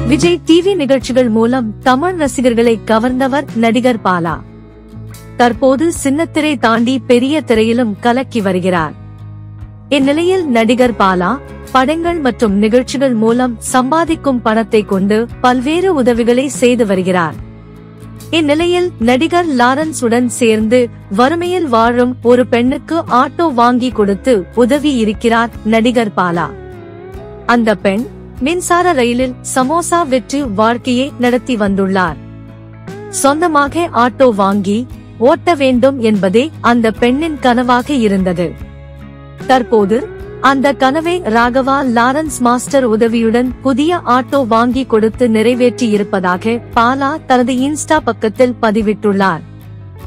Vijay TV நிகழ்ச்சிகள் மூலம் தமிழ் ரசிகர்களை கவர்ந்தவர் நடிகர் பாலா. தற்போது சின்னத்திரை தாண்டி பெரிய திரையிலும் கலக்கி வருகிறார். இந்நிலையில் நடிகர் பாலா படங்கள் மற்றும் நிகழ்ச்சிகள் மூலம் சம்பாதிக்கும் பணத்தை கொண்டு பல்வேறு உதவிகளை செய்து வருகிறார். இந்நிலையில் நடிகர் லாரன்ஸ் உடன் சேர்ந்து வறுமையில் வாழும் ஒரு பெண்ணுக்கு ஆட்டோ வாங்கி கொடுத்து உதவி இருக்கிறார் நடிகர் பாலா. அந்த பெண் மின்சார ரயிலில் சமோசா விற்று வாழ்க்கையை நடத்தி வந்துள்ளார். சொந்தமாக ஆட்டோ வாங்கி ஓட்ட வேண்டும் என்பதே அந்த பெண்ணின் கனவாக இருந்தது. தற்போது அந்த கனவை ராகவா லாரன்ஸ் மாஸ்டர் உதவியுடன் புதிய ஆட்டோ வாங்கி கொடுத்து நிறைவேற்றி இருப்பதாக பாலா தனது இன்ஸ்டா பக்கத்தில் பதிவிட்டுள்ளார்.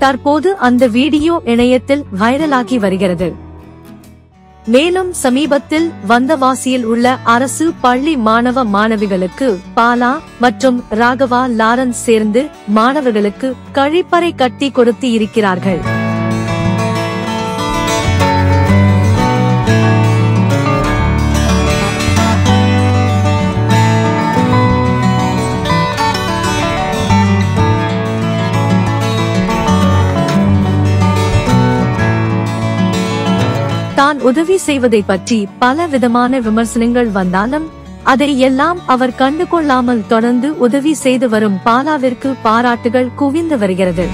தற்போது அந்த வீடியோ இணையத்தில் வைரலாகி வருகிறது. மேலும் சமீபத்தில் வந்தவாசியில் உள்ள அரசு பள்ளி மாணவ மாணவிகளுக்கு பாலா மற்றும் ராகவா லாரன்ஸ் சேர்ந்து மாணவர்களுக்கு கழிப்பறை கட்டி கொடுத்து இருக்கிறார்கள். தான் உதவி செய்வதை பற்றி பல விதமான விமர்சனங்கள் வந்தாலும் அதை எல்லாம் அவர் கண்டுகொள்ளாமல் தொடர்ந்து உதவி செய்து வரும் பாலாவிற்கு பாராட்டுகள் குவிந்து வருகிறது.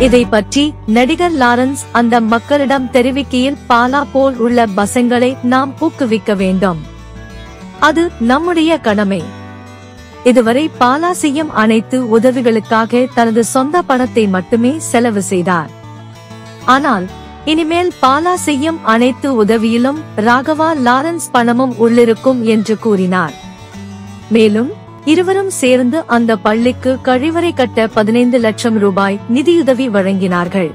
இதை பற்றி நடிகர் லாரன்ஸ் அந்த மக்களிடம் தெரிவிக்கையில், பாலா போல் உள்ள பசங்களை நாம் ஊக்குவிக்க வேண்டும். அது நம்முடைய கடமை. இதுவரை பாலா செய்யும் அனைத்து உதவிகளுக்காக தனது சொந்த பணத்தை மட்டுமே செலவு செய்தார். ஆனால் இனிமேல் பாலா செய்யும் அனைத்து உதவியிலும் ராகவா லாரன்ஸ் பணமும் உள்ளிருக்கும் என்று கூறினார். மேலும் இருவரும் சேர்ந்து அந்த பள்ளிக்கு கழிவறை கட்ட 15 லட்சம் ரூபாய் நிதியுதவி வழங்கினார்கள்.